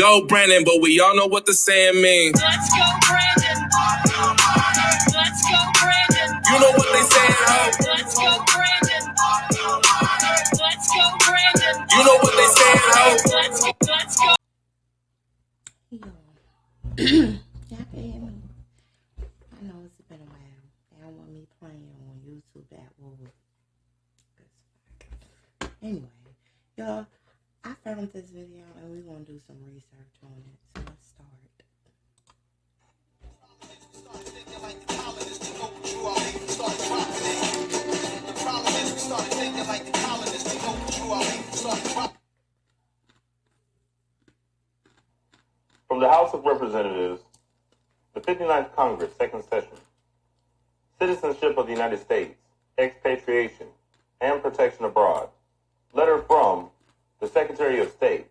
go, Brandon, but we all know what the saying means. Let's go, Brandon. Let's go, Brandon. You know what they saying, ho? Let's go, Brandon. Let's go, Brandon. You know what they saying, ho? Let's go. Y'all can hear me. I know it's been a while. They don't want me playing on YouTube that wood. Anyway, y'all, I found this video and we're going to do some research on it. So let's start. From the House of Representatives, the 59th Congress, second session. Citizenship of the United States, expatriation, and protection abroad. Letter from the Secretary of State,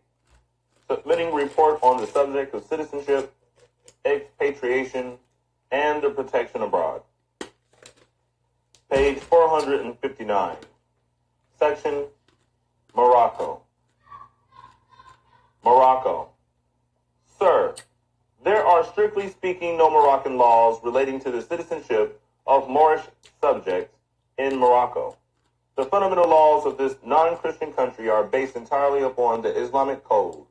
submitting report on the subject of citizenship, expatriation, and the protection abroad. Page 459. Section Morocco. Morocco. Sir, there are strictly speaking no Moroccan laws relating to the citizenship of Moorish subjects in Morocco. The fundamental laws of this non-Christian country are based entirely upon the Islamic code,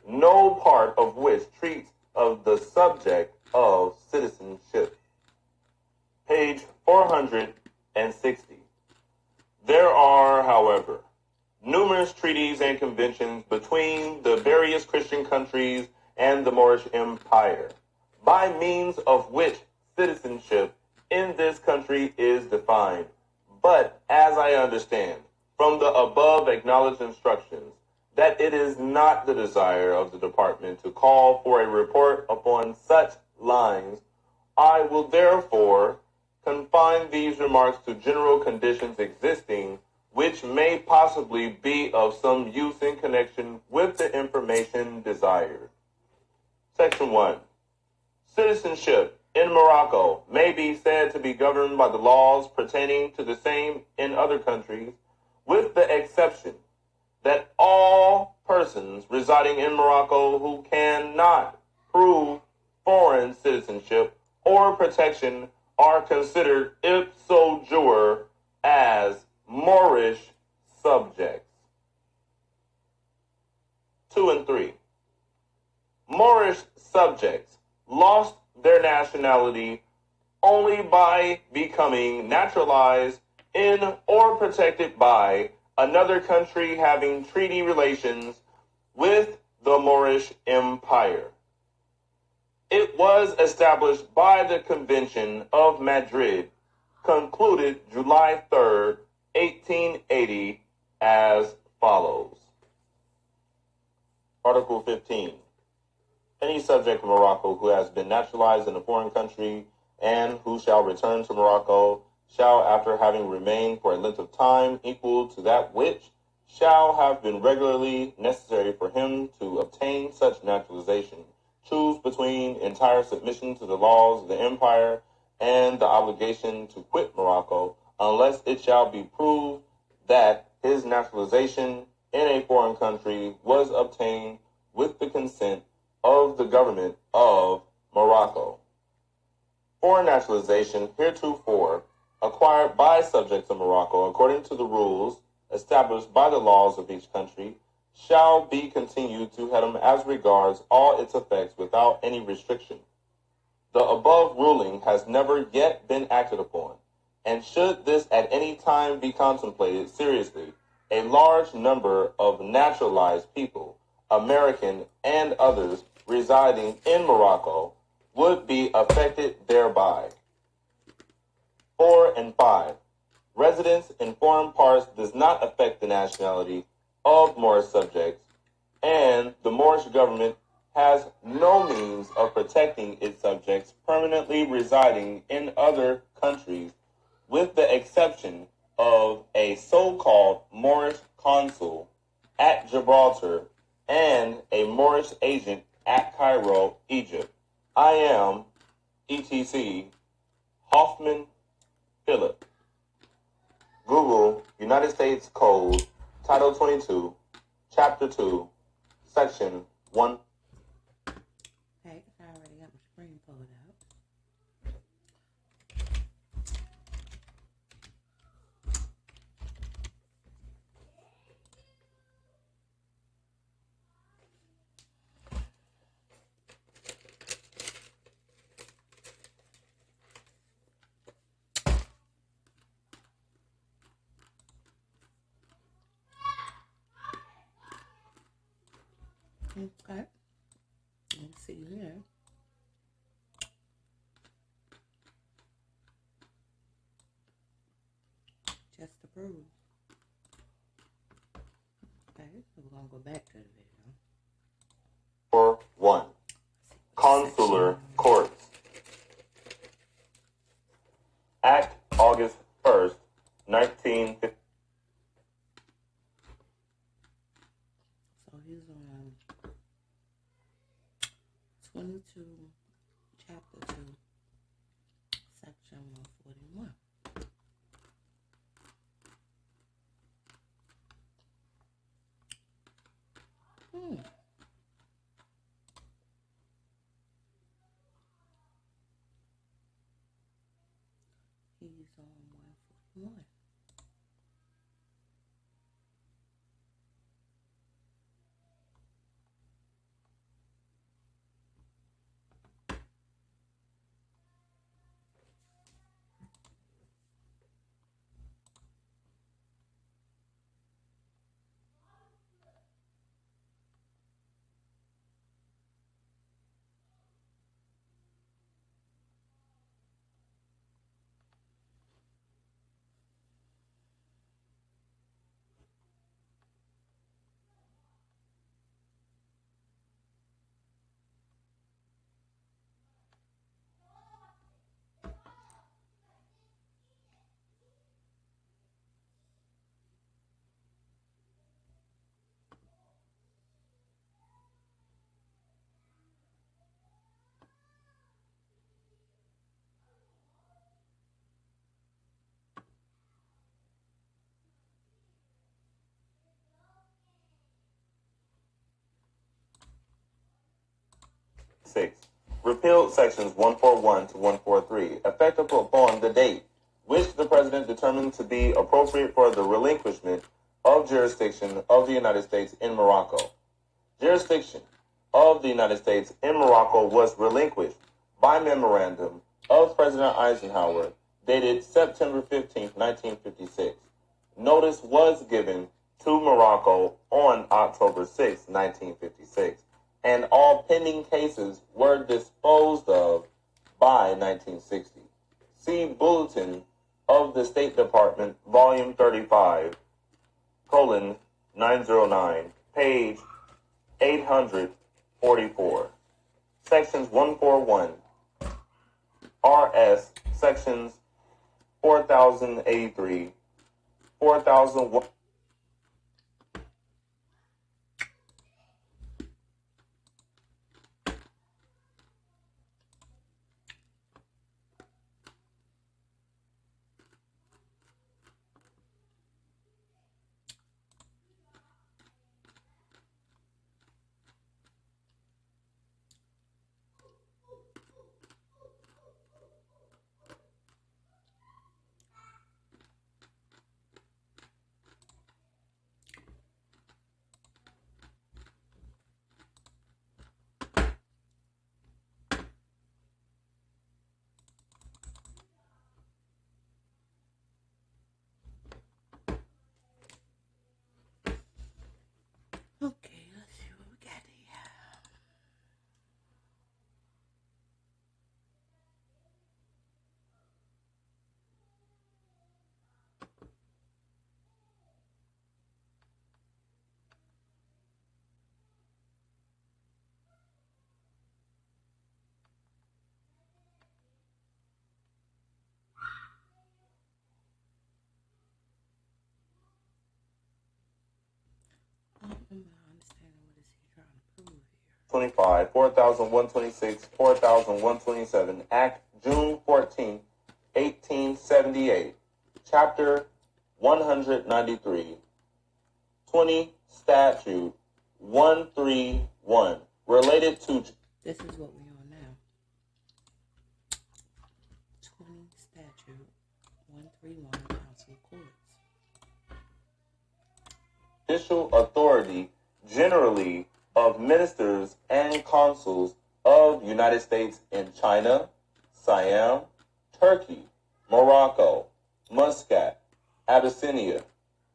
no part of which treats of the subject of citizenship. Page 460. There are, however, numerous treaties and conventions between the various Christian countries and the Moorish Empire, by means of which citizenship in this country is defined. But as I understand from the above acknowledged instructions that it is not the desire of the department to call for a report upon such lines, I will therefore confine these remarks to general conditions existing which may possibly be of some use in connection with the information desired. Section 1. Citizenship in Morocco may be said to be governed by the laws pertaining to the same in other countries, with the exception that all persons residing in Morocco who cannot prove foreign citizenship or protection are considered ipso jure as Moorish subjects. 2 and 3. Moorish subjects lost their nationality only by becoming naturalized in or protected by another country having treaty relations with the Moorish Empire. It was established by the Convention of Madrid, concluded July 3rd, 1880, as follows. Article 15. Any subject of Morocco who has been naturalized in a foreign country and who shall return to Morocco shall, after having remained for a length of time equal to that which shall have been regularly necessary for him to obtain such naturalization, choose between entire submission to the laws of the empire and the obligation to quit Morocco, unless it shall be proved that his naturalization in a foreign country was obtained with the consent of the government of Morocco. Foreign naturalization heretofore acquired by subjects of Morocco according to the rules established by the laws of each country shall be continued to him as regards all its effects without any restriction. The above ruling has never yet been acted upon, and should this at any time be contemplated seriously, a large number of naturalized people, American and others, residing in Morocco would be affected thereby. 4 and 5. Residence in foreign parts does not affect the nationality of Moorish subjects, and the Moorish government has no means of protecting its subjects permanently residing in other countries, with the exception of a so-called Moorish consul at Gibraltar and a Moorish agent at Cairo, Egypt. I am, etc., Hoffman Philip. Google United States Code, Title 22, Chapter 2, Section 1. Okay. Let's see here. Just to prove. Okay, so we're gonna go back to the video. 1. Consular Courts. Act August 1st, 1950. So he's on 22, chapter 2, section 141. He's on 141. Repealed sections 141 to 143, effective upon the date which the President determined to be appropriate for the relinquishment of jurisdiction of the United States in Morocco. Jurisdiction of the United States in Morocco was relinquished by memorandum of President Eisenhower dated September 15, 1956. Notice was given to Morocco on October 6, 1956, and all pending cases were disposed of by 1960. See Bulletin of the State Department, Volume 35, colon 909, page 844. Sections 141, RS, sections 4083, 4001. Okay, let's see what we got here. I'm not understanding what is he trying to prove here. 25, 4126, 4127, Act June 14, 1878, Chapter 193, 20, Statute 131, related to... This is what we're on now. 20 statute 131 council courts. Official authority generally of ministers and consuls of United States in China, Siam, Turkey, Morocco, Muscat, Abyssinia,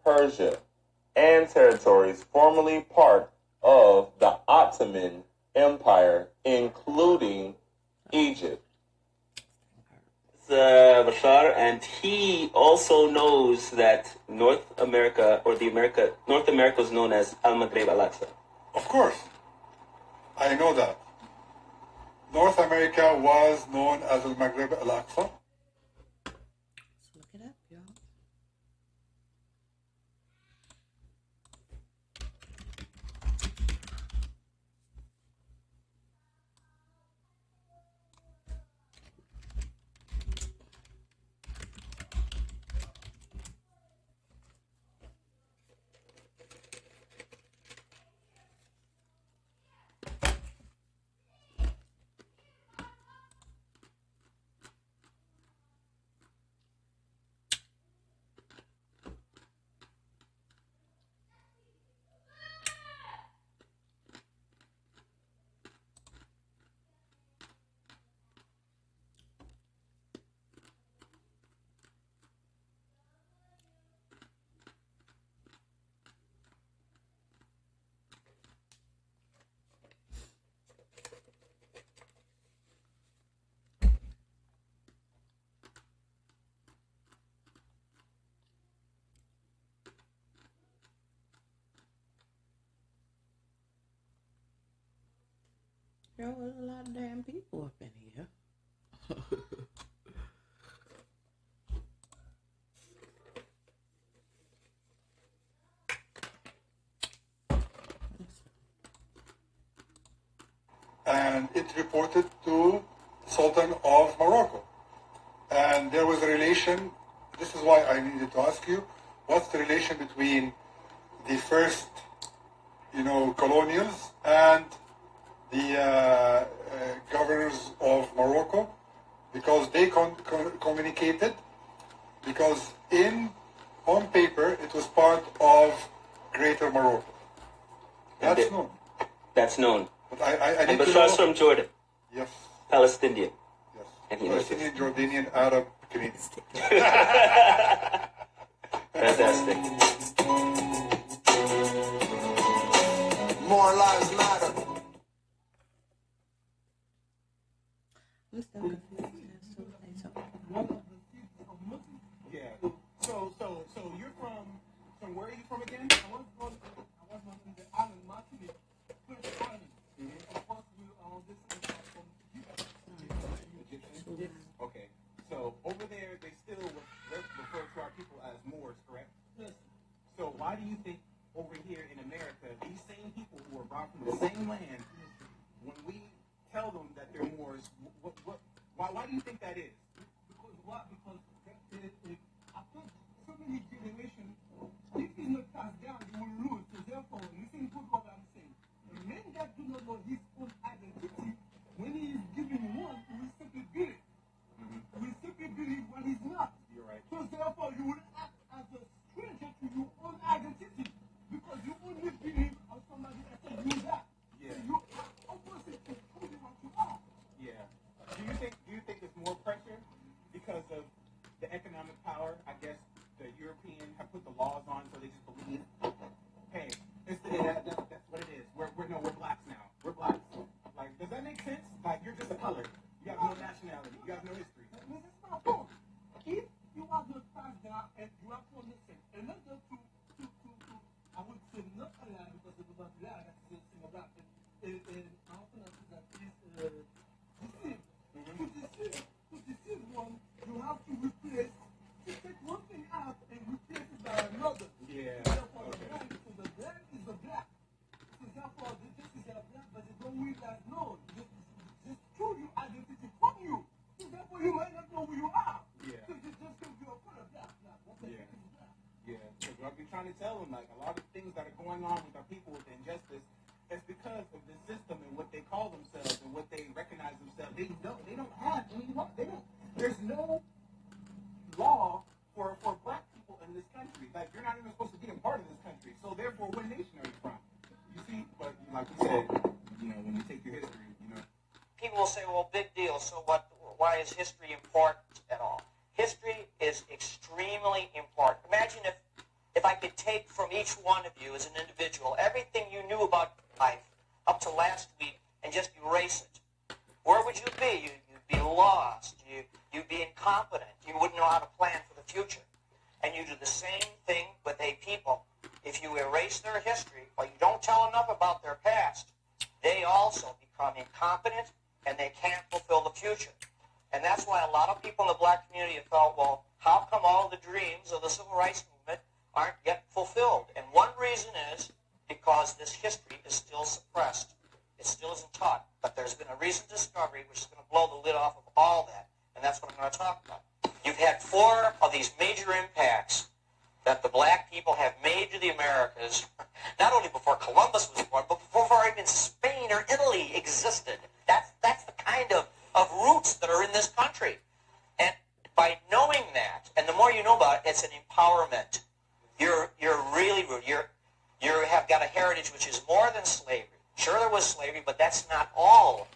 Persia, and territories formerly part of the Ottoman Empire, including Egypt. Bashar, and he also knows that North America is known as Al-Maghreb Al-Aqsa. Of course, I know that. North America was known as Al-Maghreb Al-Aqsa. Let's look it up, y'all. There was a lot of damn people up in here. And it reported to Sultan of Morocco. And there was a relation, this is why I needed to ask you, what's the relation between the first, colonials and the governors of Morocco? Because they communicated, because on paper, it was part of Greater Morocco. That's known. That's known. But I And need to Bashar's know. from Jordan, Yes. Palestinian. Yes. And he knows Palestinian, Jordanian, Arab, Canadian. Fantastic. More lives matter. I'm still confused as to what they talking about. Yeah. So you're from where are you from again? I was from the island, Martinique, French island. Of course, this is from Egypt. Okay. So over there, they still refer to our people as Moors, correct? Yes. So why do you think over here in America, these same people who are brought from the same land, when we tell them that they're Moors, why do you think that is? Because after so many generations, this is not passed down, you will lose. So therefore, listen to what I'm saying. A man that do not know his own identity, when he is given one, he will simply beat it. He will simply believe what he's not. You're right. So therefore, you will act as a stranger to your own identity. Because you only believe on somebody that says you that. Yeah. So you are opposite to who what you are. Yeah. Do you think it's more pressure because of the economic power? I guess the European have put the laws on, so they just believe, hey, that's what it is. We're blacks now. We're blacks. Like, does that make sense? Like, you're just a color. You have no nationality. You have no history. This is my point. If you are not passed down and you have to understand, and not just to I would say not allow, because it was not allow, that's the thing about it. And I often say that is deceive. To deceive one, you have to replace, to take one thing out and replace it by another. Yeah. Therefore, Okay. the black is the black. So therefore, this is a black, but they don't realize, no, just throw your identity from you. So therefore, you might not know who you are. Yeah. So just think you're a color black. Okay, Yeah. this is black. Yeah, because I've been trying to tell them, like, a lot of things that are going on with our people with injustice, it's because of the system and what they call themselves and what they recognize themselves. They don't have any law. There's no law for black people in this country. Like, you're not even supposed to be a part of this country. So therefore, what nation are you from? You see, but like you said, when you take your history, People will say, well, big deal, so what? Why is history important at all? History is extremely important. Imagine if I could take from each one of you as an individual everything you knew about life up to last week and just erase it, where would you be? You'd be lost. You'd be incompetent. You wouldn't know how to plan for the future. And you do the same thing with a people. If you erase their history or you don't tell enough about their past, they also become incompetent and they can't fulfill the future. And that's why a lot of people in the black community have felt, well, how come all the dreams of the civil rights movement aren't yet fulfilled? And one reason is because this history is still suppressed. It still isn't taught. But there's been a recent discovery which is going to blow the lid off of all that. And that's what I'm going to talk about. You've had 4 of these major impacts that the black people have made to the Americas, not only before Columbus was born, but before even Spain or Italy existed. That's the kind of roots that are in this country. And by knowing that, and the more you know about it, it's an empowerment. You're really rude. You have got a heritage which is more than slavery. Sure, there was slavery, but that's not all.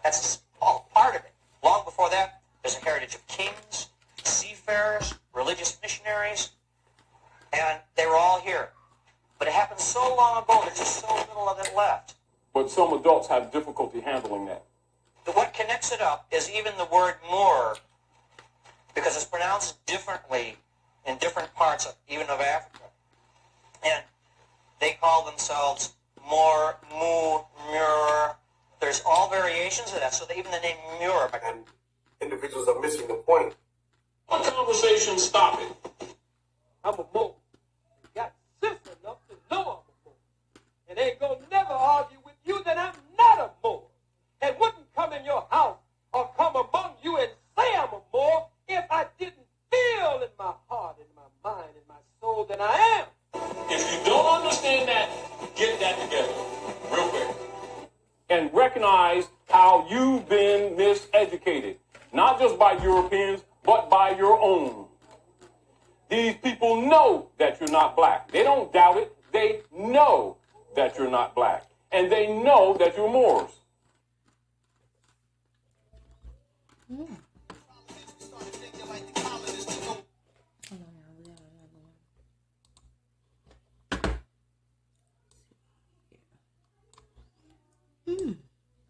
That's all part of it. Long before that, there's a heritage of kings, seafarers, religious missionaries, and they were all here. But it happened so long ago, there's just so little of it left. But some adults have difficulty handling that. What connects it up is even the word Moor, because it's pronounced differently in different parts of Africa. And they call themselves Moor, Mu, Muir. There's all variations of that, so even the name Muir. And individuals are missing the point. One conversation, stop it. I'm a Moor. Got sense enough to know I'm a Moor. And ain't gonna never argue with you that I'm not a Moor. And wouldn't come in your house or come among you and say I'm a Moor if I didn't feel in my heart, in my mind, in my soul that I am. If you don't understand that, get that together real quick. And recognize how you've been miseducated, not just by Europeans, but by your own. These people know that you're not black. They don't doubt it. They know that you're not black. And they know that you're Moors.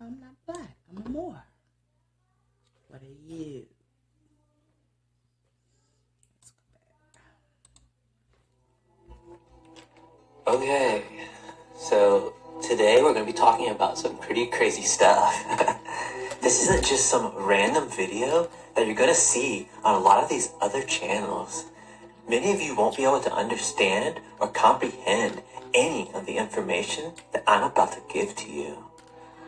I'm not black. I'm a Moor. What are you? Let's go back. Okay, so today we're going to be talking about some pretty crazy stuff. This isn't just some random video that you're going to see on a lot of these other channels. Many of you won't be able to understand or comprehend any of the information that I'm about to give to you.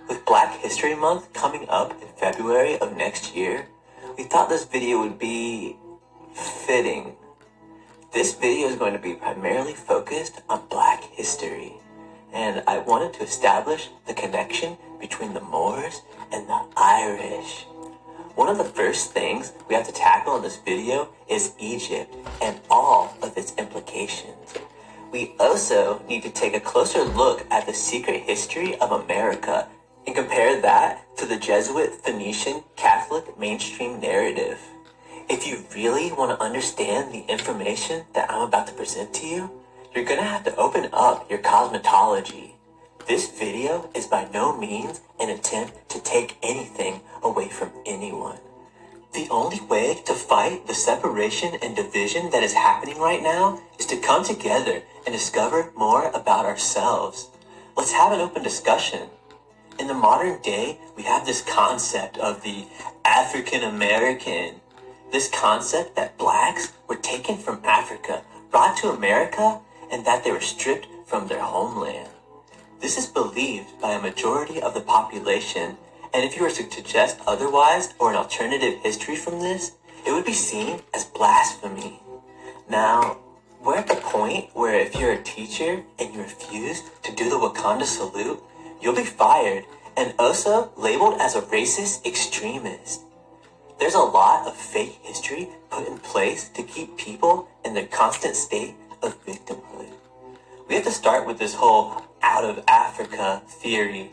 With Black History Month coming up in February of next year, we thought this video would be fitting. This video is going to be primarily focused on Black history, and I wanted to establish the connection between the Moors and the Irish. One of the first things we have to tackle in this video is Egypt and all of its implications. We also need to take a closer look at the secret history of America and compare that to the Jesuit Phoenician Catholic mainstream narrative. If you really want to understand the information that I'm about to present to you, you're going to have to open up your cosmetology. This video is by no means an attempt to take anything away from anyone. The only way to fight the separation and division that is happening right now is to come together and discover more about ourselves. Let's have an open discussion. In the modern day, we have this concept of the African American. This concept that blacks were taken from Africa, brought to America, and that they were stripped from their homeland. This is believed by a majority of the population, and if you were to suggest otherwise or an alternative history from this, it would be seen as blasphemy. Now, we're at the point where if you're a teacher and you refuse to do the Wakanda salute, you'll be fired and also labeled as a racist extremist. There's a lot of fake history put in place to keep people in their constant state of victimhood. We have to start with this whole out of Africa theory.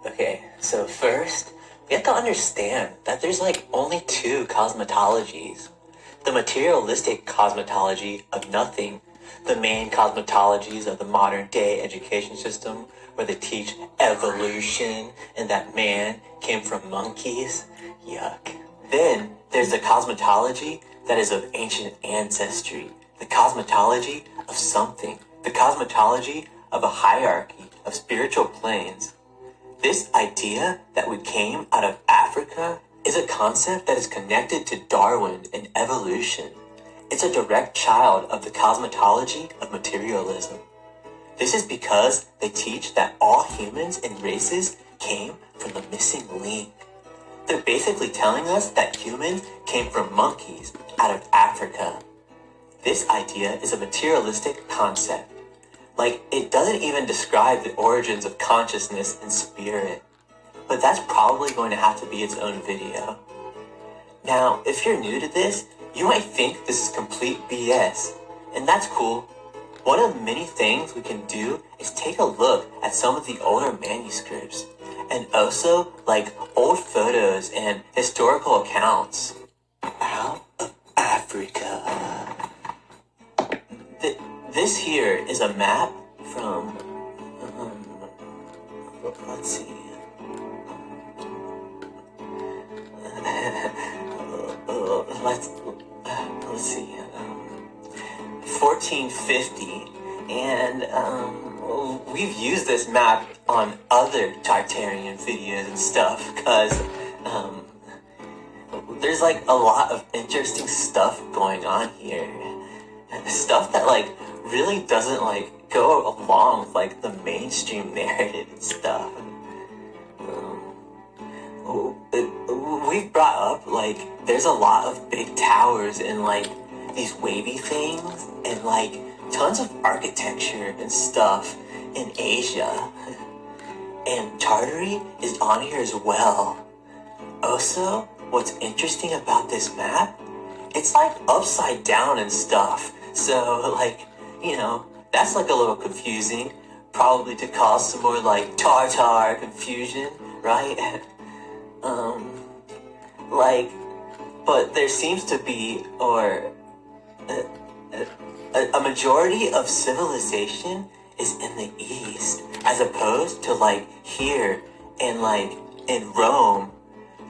Okay, so first, we have to understand that there's only 2 cosmetologies. The materialistic cosmetology of nothing, the main cosmetologies of the modern day education system, where they teach evolution and that man came from monkeys. Yuck. Then there's the cosmetology that is of ancient ancestry, the cosmetology of something, the cosmetology of a hierarchy of spiritual planes. This idea that we came out of Africa is a concept that is connected to Darwin and evolution. It's a direct child of the cosmetology of materialism. This is because they teach that all humans and races came from the missing link. They're basically telling us that humans came from monkeys out of Africa. This idea is a materialistic concept. Like, it doesn't even describe the origins of consciousness and spirit. But that's probably going to have to be its own video. Now, if you're new to this, you might think this is complete BS, and that's cool. One of the many things we can do is take a look at some of the older manuscripts, and also, like, old photos and historical accounts. Out of Africa. This here is a map from, let's see. Let's see, 1450, and we've used this map on other Tartarian videos and stuff, because there's like a lot of interesting stuff going on here, stuff that like really doesn't like go along with like the mainstream narrative and stuff. We've brought up, like, there's a lot of big towers and, like, these wavy things and, like, tons of architecture and stuff in Asia. And Tartary is on here as well. Also, what's interesting about this map, it's, like, upside down and stuff. So, like, you know, that's, like, a little confusing. Probably to cause some more, like, Tartar confusion, right? But there seems to be, or a majority of civilization is in the East, as opposed to like here and like in Rome.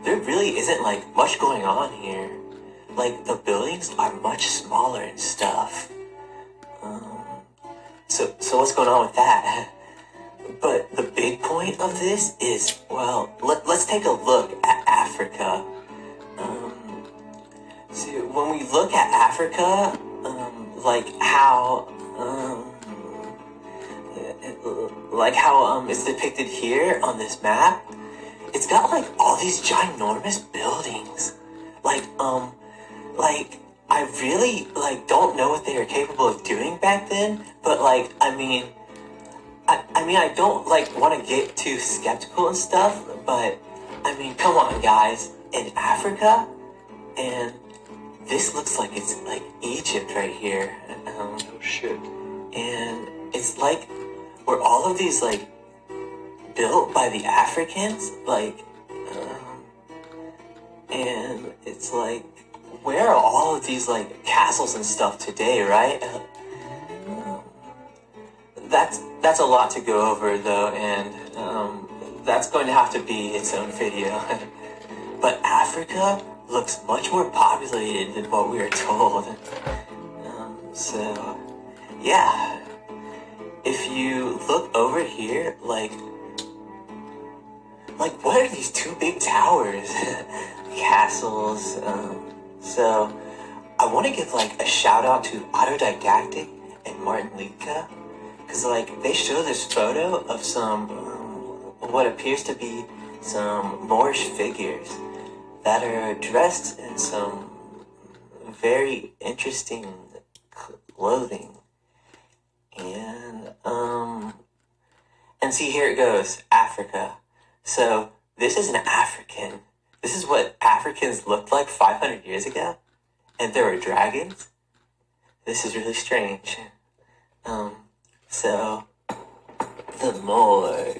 There really isn't like much going on here. Like the buildings are much smaller and stuff. So what's going on with that? But the big point of this is, well, let's take a look at Africa. See, when we look at Africa, like how it's depicted here on this map, it's got like all these ginormous buildings. Like I really like don't know what they were capable of doing back then, but like I mean I don't like want to get too skeptical and stuff, but I mean, come on guys, in Africa, and this looks like it's like Egypt right here. Oh shit. And it's like, were all of these like built by the Africans? Like, and it's like, where are all of these like castles and stuff today, right? That's a lot to go over though, and that's going to have to be its own video. But Africa looks much more populated than what we were told. So, yeah. If you look over here, like what are these two big towers? Castles. So, I want to give like a shout out to Autodidactic and Martin Litka, because like they show this photo of some what appears to be some Moorish figures that are dressed in some very interesting clothing. And see, here it goes, Africa. So this is an African. This is what Africans looked like 500 years ago, and there were dragons. This is really strange. So the Moors.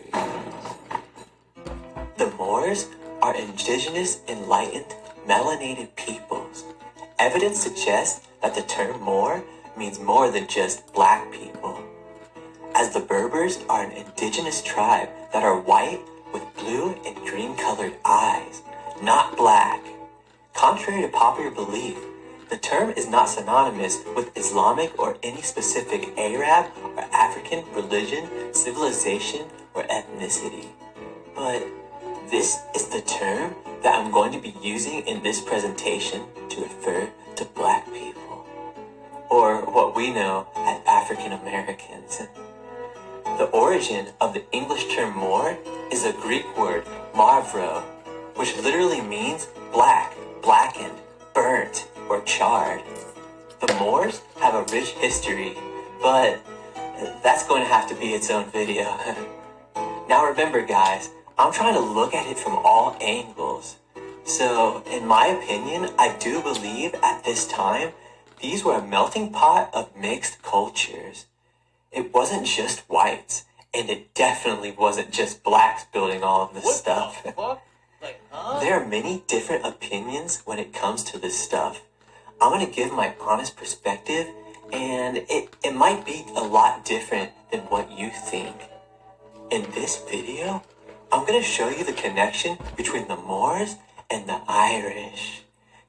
The Moors are indigenous, enlightened, melanated peoples. Evidence suggests that the term Moor means more than just black people. As the the Berbers are an indigenous tribe that are white with blue and green colored eyes, not black. Contrary to popular belief, the term is not synonymous with Islamic or any specific Arab or African religion, civilization, or ethnicity. But this is the term that I'm going to be using in this presentation to refer to black people, or what we know as African Americans. The origin of the English term Moor is a Greek word, marvro, which literally means black, blackened, burnt, or charred. The Moors have a rich history, but that's going to have to be its own video. Now remember guys, I'm trying to look at it from all angles. So, in my opinion, I do believe at this time, these were a melting pot of mixed cultures. It wasn't just whites, and it definitely wasn't just blacks building all of this stuff. There are many different opinions when it comes to this stuff. I'm going to give my honest perspective, and it might be a lot different than what you think. In this video, I'm going to show you the connection between the Moors and the Irish,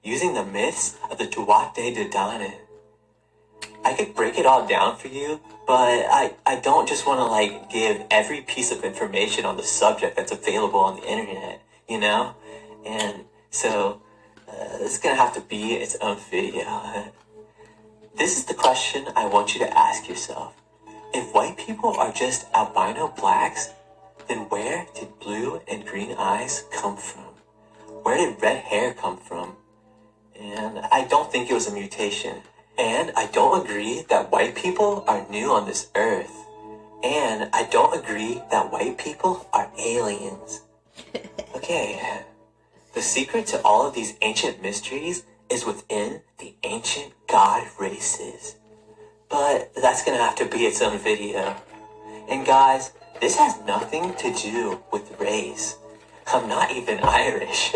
using the myths of the Tuatha De Danann. I could break it all down for you, but I don't just want to give every piece of information on the subject that's available on the internet, you know? And so, this is going to have to be its own video. This is the question I want you to ask yourself. If white people are just albino blacks, then where did blue and green eyes come from? Where did red hair come from? And I don't think it was a mutation. And I don't agree that white people are new on this earth. And I don't agree that white people are aliens. Okay, the secret to all of these ancient mysteries is within the ancient god races. But that's gonna have to be its own video. And guys, this has nothing to do with race. I'm not even Irish.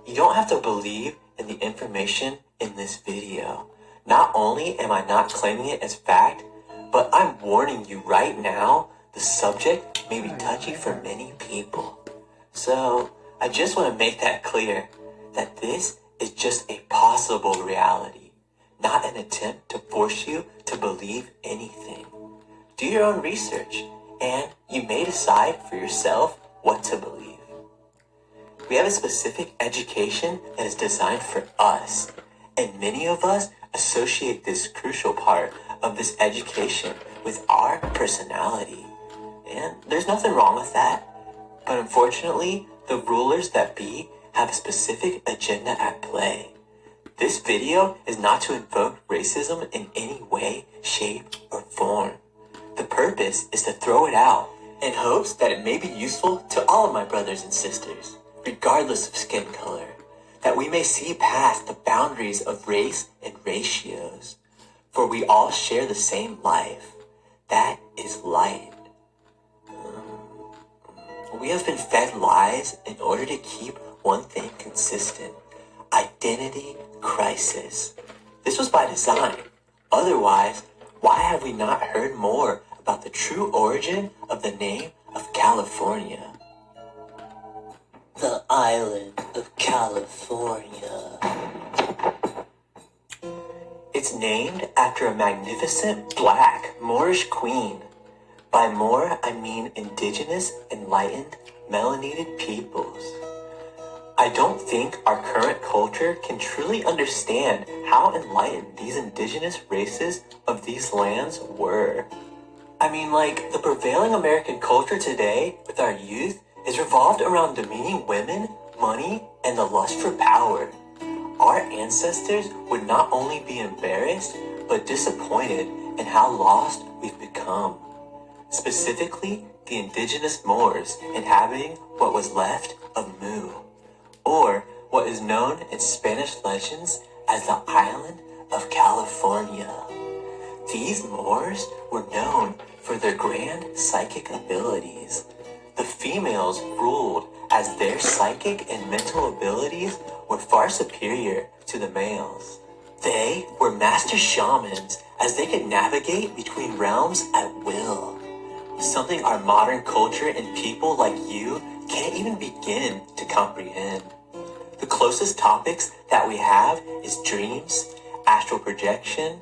You don't have to believe in the information in this video. Not only am I not claiming it as fact, but I'm warning you right now, the subject may be touchy for many people. So, I just want to make that clear, that this is just a possible reality, not an attempt to force you to believe anything. Do your own research, and you may decide for yourself what to believe. We have a specific education that is designed for us, and many of us associate this crucial part of this education with our personality. And there's nothing wrong with that. But unfortunately, the rulers that be have a specific agenda at play. This video is not to invoke racism in any way, shape, or form. The purpose is to throw it out in hopes that it may be useful to all of my brothers and sisters, regardless of skin color, that we may see past the boundaries of race and ratios, for we all share the same life. That is light. We have been fed lies in order to keep one thing consistent: identity crisis. This was by design. Otherwise, why have we not heard more about the true origin of the name of California? The island of California. It's named after a magnificent black Moorish queen. By Moor, I mean indigenous, enlightened, melanated peoples. I don't think our current culture can truly understand how enlightened these indigenous races of these lands were. I mean, the prevailing American culture today with our youth is revolved around demeaning women, money, and the lust for power. Our ancestors would not only be embarrassed, but disappointed in how lost we've become. Specifically, the indigenous Moors inhabiting what was left of Mu, or what is known in Spanish legends as the island of California. These Moors were known for their grand psychic abilities. The females ruled as their psychic and mental abilities were far superior to the males. They were master shamans as they could navigate between realms at will. Something our modern culture and people like you can't even begin to comprehend. The closest topics that we have is dreams, astral projection,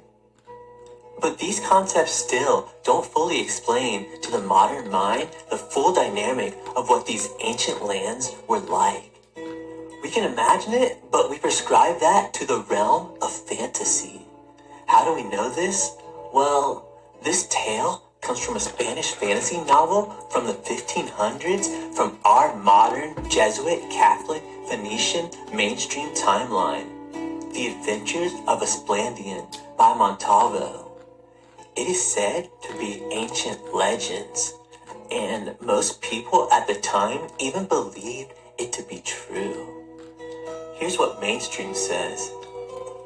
but these concepts still don't fully explain to the modern mind the full dynamic of what these ancient lands were like. We can imagine it, but we prescribe that to the realm of fantasy. How do we know this? Well, this tale comes from a Spanish fantasy novel from the 1500s from our modern Jesuit, Catholic, Venetian mainstream timeline, The Adventures of Esplandian by Montalvo. It is said to be ancient legends, and most people at the time even believed it to be true. Here's what mainstream says.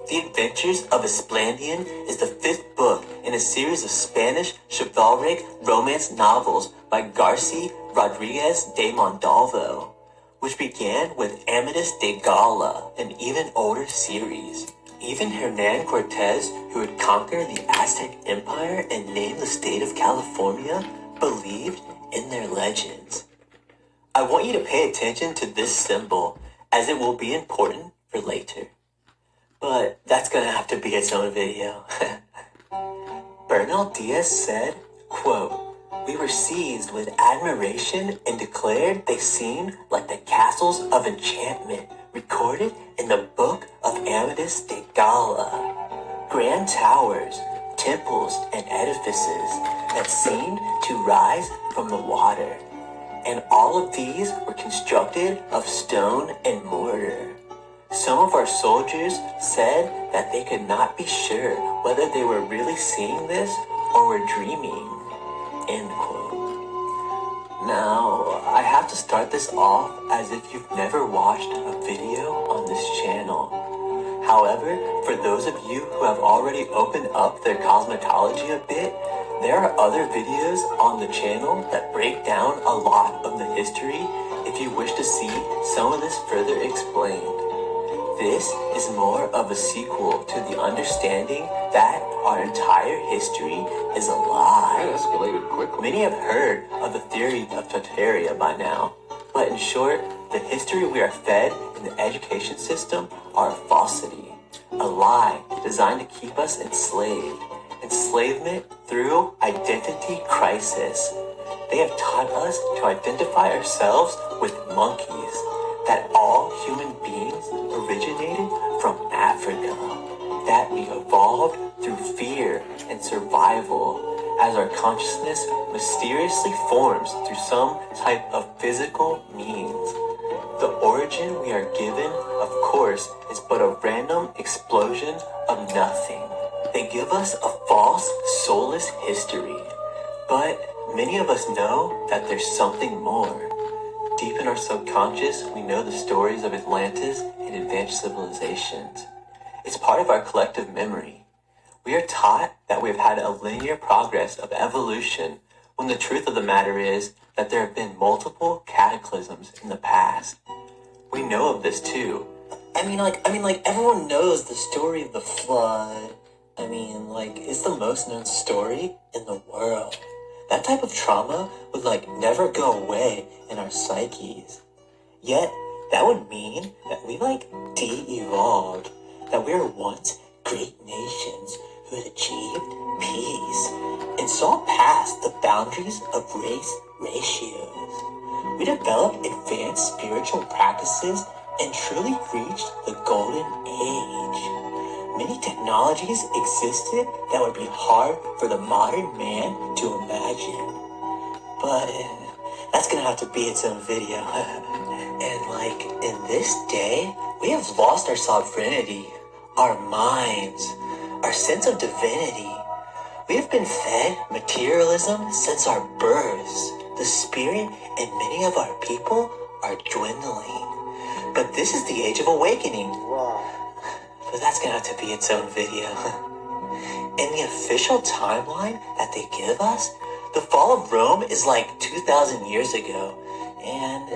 The Adventures of Esplandian is the 5th book in a series of Spanish chivalric romance novels by Garcia Rodriguez de Montalvo, which began with Amadis de Gaula, an even older series. Even Hernan Cortez, who had conquered the Aztec Empire and named the state of California, believed in their legends. I want you to pay attention to this symbol, as it will be important for later. But that's gonna have to be its own video. Bernal Diaz said, quote, "We were seized with admiration and declared they seemed like the castles of enchantment recorded in the Book of Amadis de Gaula. Grand towers, temples, and edifices that seemed to rise from the water. And all of these were constructed of stone and mortar. Some of our soldiers said that they could not be sure whether they were really seeing this or were dreaming." End quote. Now, I have to start this off as if you've never watched a video on this channel. However, for those of you who have already opened up their cosmetology a bit, there are other videos on the channel that break down a lot of the history if you wish to see some of this further explained. This is more of a sequel to the understanding that our entire history is a lie. That escalated quickly. Many have heard of the theory of Tartaria by now, but in short, the history we are fed in the education system are a falsity, a lie designed to keep us enslaved. Enslavement through identity crisis. They have taught us to identify ourselves with monkeys, that all human beings originated from Africa, that we evolved through fear and survival as our consciousness mysteriously forms through some type of physical means. The origin we are given, of course, is but a random explosion of nothing. They give us a false, soulless history, but many of us know that there's something more. Deep in our subconscious, we know the stories of Atlantis and advanced civilizations. It's part of our collective memory. We are taught that we have had a linear progress of evolution, when the truth of the matter is that there have been multiple cataclysms in the past. We know of this too. I mean, everyone knows the story of the flood. It's the most known story in the world. That type of trauma would never go away in our psyches. Yet, that would mean that we de-evolved, that we were once great nations who had achieved peace and saw past the boundaries of race ratios. We developed advanced spiritual practices and truly reached the golden age. Many technologies existed that would be hard for the modern man to imagine. But that's gonna have to be its own video. And in this day, we have lost our sovereignty, our minds, our sense of divinity. We have been fed materialism since our births. The spirit in many of our people are dwindling. But this is the age of awakening. But that's gonna have to be its own video. In the official timeline that they give us, the fall of Rome is 2,000 years ago. And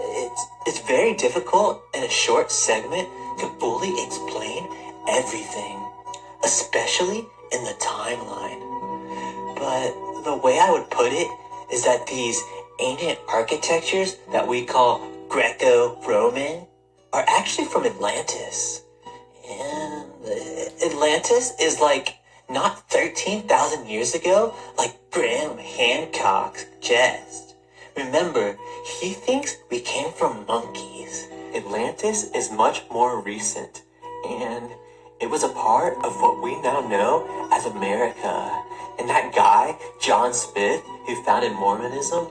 it's very difficult in a short segment to fully explain everything. especially in the timeline. But the way I would put it is that these ancient architectures that we call Greco-Roman are actually from Atlantis. And Atlantis is like not 13,000 years ago, like Graham Hancock suggests. Remember, he thinks we came from monkeys. Atlantis is much more recent, and it was a part of what we now know as America. And that guy, John Smith, who founded Mormonism,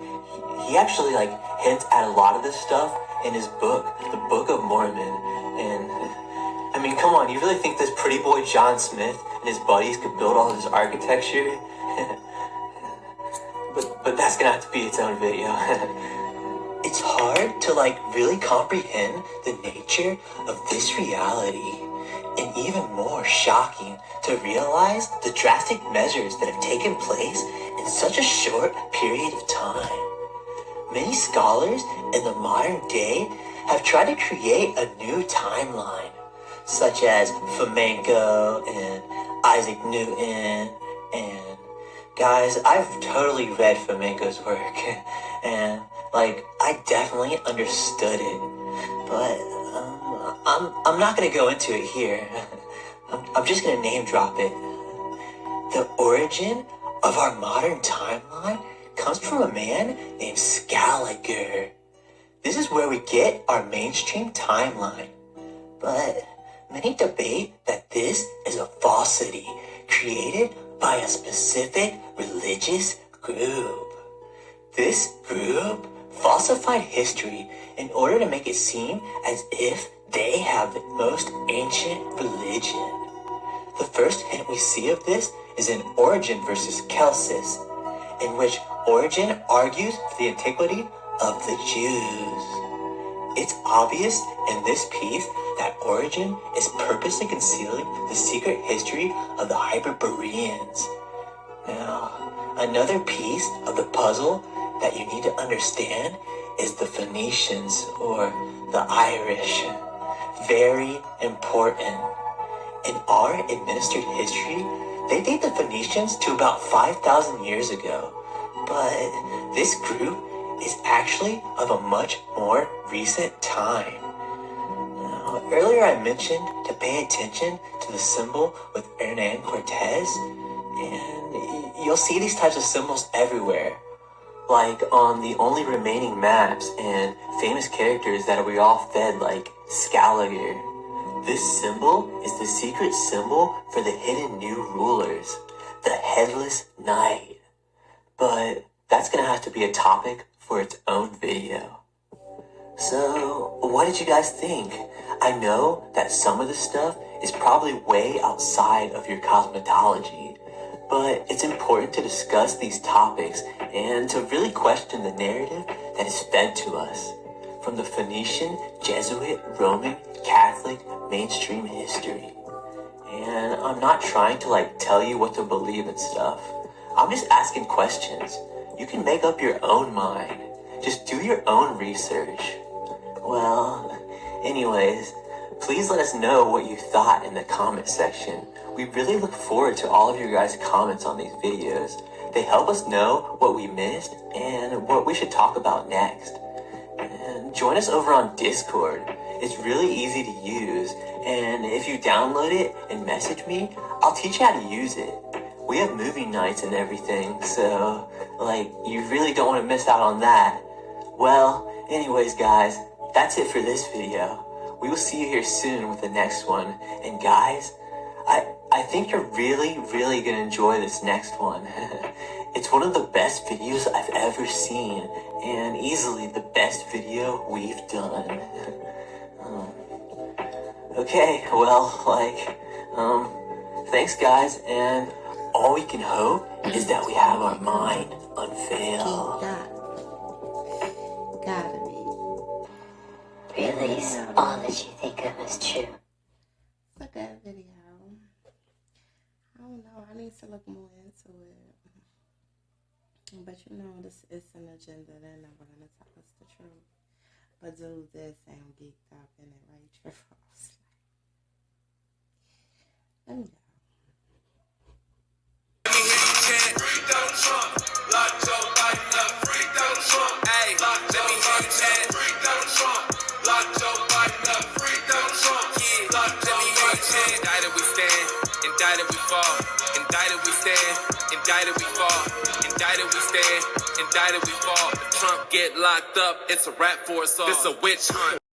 he actually like hints at a lot of this stuff in his book, the Book of Mormon. And I mean, come on, you really think this pretty boy John Smith and his buddies could build all this architecture? but that's gonna have to be its own video. It's hard to like really comprehend the nature of this reality, and even more shocking to realize the drastic measures that have taken place in such a short period of time. Many scholars in the modern day have tried to create a new timeline, such as Flamenco and Isaac Newton. And guys, I've totally read Flamenco's work, and like I definitely understood it, but I'm not gonna go into it here. I'm just gonna name drop it. The origin of our modern timeline comes from a man named Scaliger. This is where we get our mainstream timeline. But many debate that this is a falsity created by a specific religious group. This group falsified history in order to make it seem as if they have the most ancient religion. The first hint we see of this is in Origen versus Celsus, in which Origen argues for the antiquity of the Jews. It's obvious in this piece that Origen is purposely concealing the secret history of the Hyperboreans. Now, another piece of the puzzle that you need to understand is the Phoenicians, or the Irish. Very important. In our administered history, they date the Phoenicians to about 5,000 years ago, but this group is actually of a much more recent time. Now, earlier I mentioned to pay attention to the symbol with Hernan Cortez, and you'll see these types of symbols everywhere, like on the only remaining maps and famous characters that we all fed, like Scaliger. This symbol is the secret symbol for the hidden new rulers, the Headless Knight. But that's gonna have to be a topic for its own video. So, what did you guys think? I know that some of this stuff is probably way outside of your cosmetology, but it's important to discuss these topics and to really question the narrative that is fed to us from the Phoenician, Jesuit, Roman, Catholic, mainstream history. And I'm not trying to like tell you what to believe and stuff. I'm just asking questions. You can make up your own mind. Just do your own research. Well, anyways, please let us know what you thought in the comment section. We really look forward to all of your guys' comments on these videos. They help us know what we missed and what we should talk about next. And join us over on Discord. It's really easy to use, and if you download it and message me, I'll teach you how to use it. We have movie nights and everything, so like you really don't want to miss out on that. Well, anyways guys, that's it for this video. We will see you here soon with the next one. And guys, I think you're really gonna enjoy this next one. It's one of the best videos I've ever seen, and easily the best video we've done. Okay, well, thanks guys, and all we can hope is that we have our mind unveiled. Gotta be. Release all that you think of as true. It's a good video. I don't know. I need to look more into it. But you know, this is an agenda. They're not going to tell us the truth. But dude, this sound geeked up in it, right? Let me go. Trump. Lock Joe Biden up. Free Donald Trump. Hey, let me hear you chant. Free Donald Trump. Lock Joe Biden up. Free Donald Trump. Yeah, let me hear you chant. Indicted we stand. Indicted we fall. Indicted we stand. Indicted we fall. Indicted we stand. Indicted we fall. If Trump get locked up, it's a wrap for us all. It's a witch hunt.